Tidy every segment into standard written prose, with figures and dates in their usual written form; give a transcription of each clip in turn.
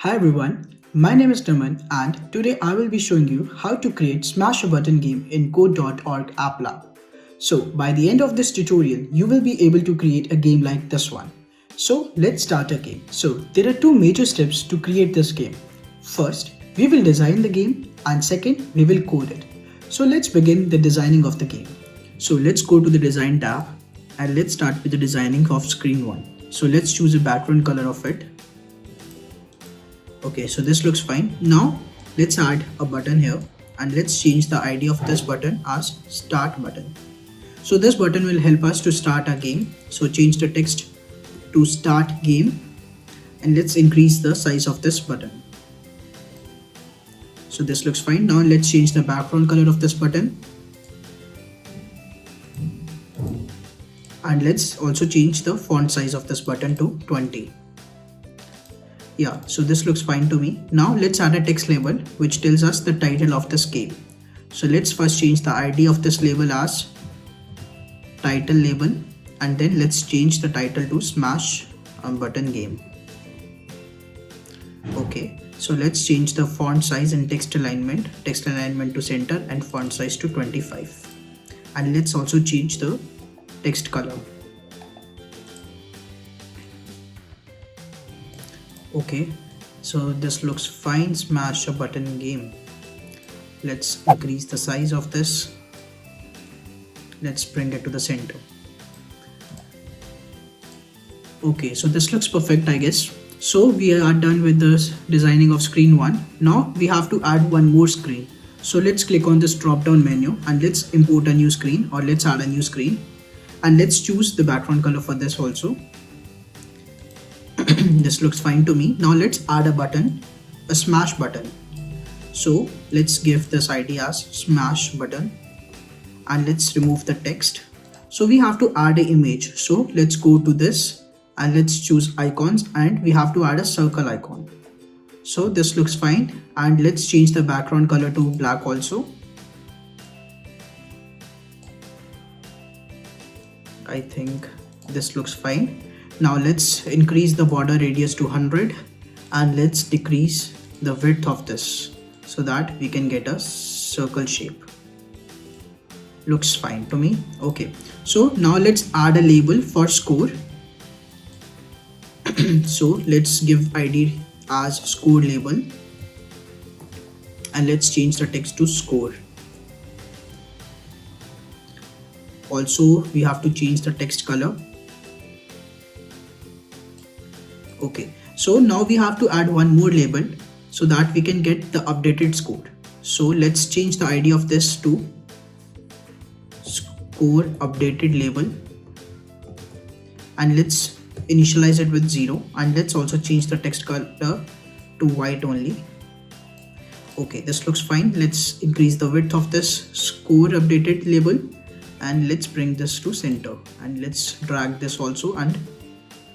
Hi everyone, my name is Naman and today I will be showing you how to create Smash a Button game in code.org app lab. So by the end of this tutorial, you will be able to create a game like this one. So let's start a game. So there are two major steps to create this game. First, we will design the game and second, we will code it. So let's begin the designing of the game. So let's go to the design tab and let's start with the designing of screen 1. So let's choose a background color of it. Okay, so this looks fine. Now let's add a button here and let's change the ID of this button as start button. So this button will help us to start our game. So change the text to start game and let's increase the size of this button. So this looks fine. Now let's change the background color of this button. And let's also change the font size of this button to 20. Yeah, so this looks fine to me. Now let's add a text label which tells us the title of this game. So let's first change the ID of this label as title label and then let's change the title to Smash Button Game. Okay, so let's change the font size and text alignment to center and font size to 25. And let's also change the text color. Okay, so this looks fine. Smash a button game. Let's increase the size of this. Let's bring it to the center. Okay, so this looks perfect, I guess. So we are done with the designing of screen 1. Now we have to add one more screen. So let's click on this drop down menu and let's import a new screen or let's add a new screen. And let's choose the background color for this also. This looks fine to me. Now let's add a button, a smash button. So let's give this ID as smash button and let's remove the text. So we have to add an image. So let's go to this and let's choose icons and we have to add a circle icon. So this looks fine and let's change the background color to black also. I think this looks fine. Now let's increase the border radius to 100 and let's decrease the width of this so that we can get a circle shape. Looks fine to me. Okay, so now let's add a label for score. So let's give ID as score label and let's change the text to score. Also, we have to change the text color. Okay, so now we have to add one more label so that we can get the updated score. So let's change the ID of this to score updated label and let's initialize it with 0 and let's also change the text color to white only. Okay, this looks fine. Let's increase the width of this score updated label and let's bring this to center and let's drag this also and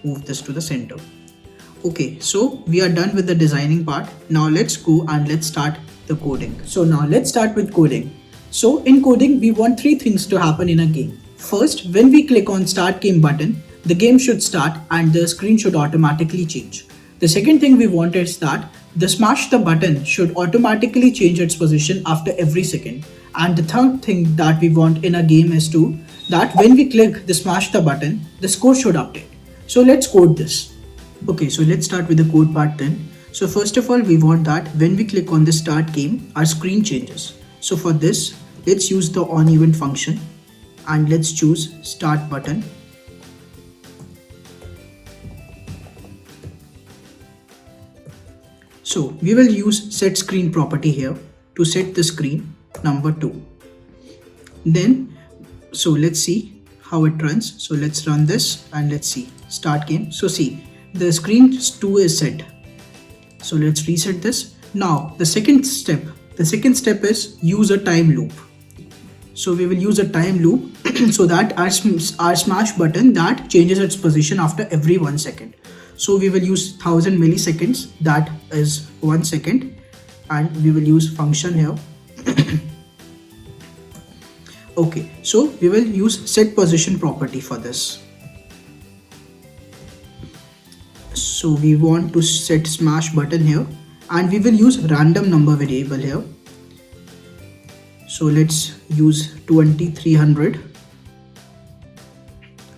move this to the center. Okay, so we are done with the designing part. Now let's go and let's start the coding. So now let's start with coding. So in coding, we want three things to happen in a game. First, when we click on start game button, the game should start and the screen should automatically change. The second thing we want is that the smash the button should automatically change its position after every second. And the third thing that we want in a game is that when we click the smash the button, the score should update. So let's code this. Okay, so let's start with the code part then. So first of all, we want that when we click on the start game, our screen changes. So for this, let's use the onEvent function and let's choose start button. So we will use set screen property here to set the screen number 2. Then, so let's see how it runs. So let's run this and let's see start game. So see, the screen 2 is set. So let's reset this. Now the second step is use a time loop. So we will use a time loop so that our smash button that changes its position after every 1 second. So we will use 1000 milliseconds, that is 1 second, and we will use function here. Okay, so we will use set position property for this. So we want to set smash button here, and we will use random number variable here. So let's use 2300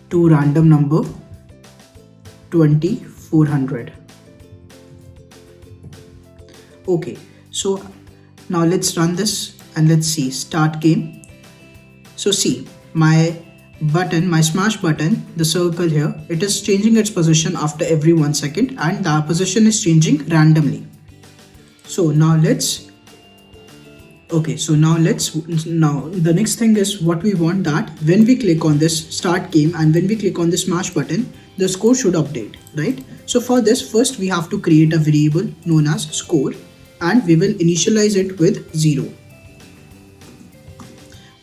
to random number 2400. Okay, so now let's run this and let's see, start game. So see, my smash button, the circle here, it is changing its position after every 1 second, and the position is changing randomly. So now let's now the next thing is what we want, that when we click on this start game and when we click on the smash button, the score should update, right? So for this, first we have to create a variable known as score, and we will initialize it with 0.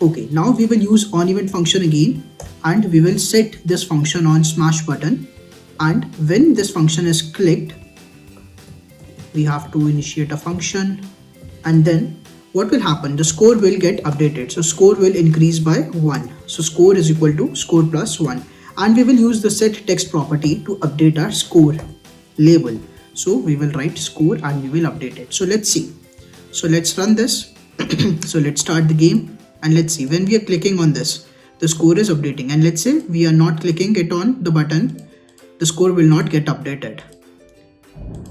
Okay, now we will use onEvent function again, and we will set this function on smash button, and when this function is clicked, we have to initiate a function, and then what will happen? The score will get updated. So score will increase by 1. So score is equal to score plus 1. And we will use the set text property to update our score label. So we will write score and we will update it. So let's see. So let's run this. So let's start the game, and let's see, when we are clicking on this, the score is updating, and let's say we are not clicking it on the button, the score will not get updated.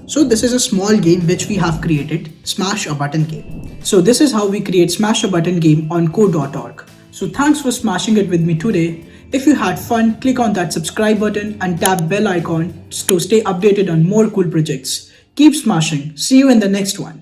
So this is a small game which we have created, Smash a Button game. So this is how we create Smash a Button game on code.org. So thanks for smashing it with me today. If you had fun, click on that subscribe button and tap bell icon to stay updated on more cool projects. Keep smashing. See you in the next one.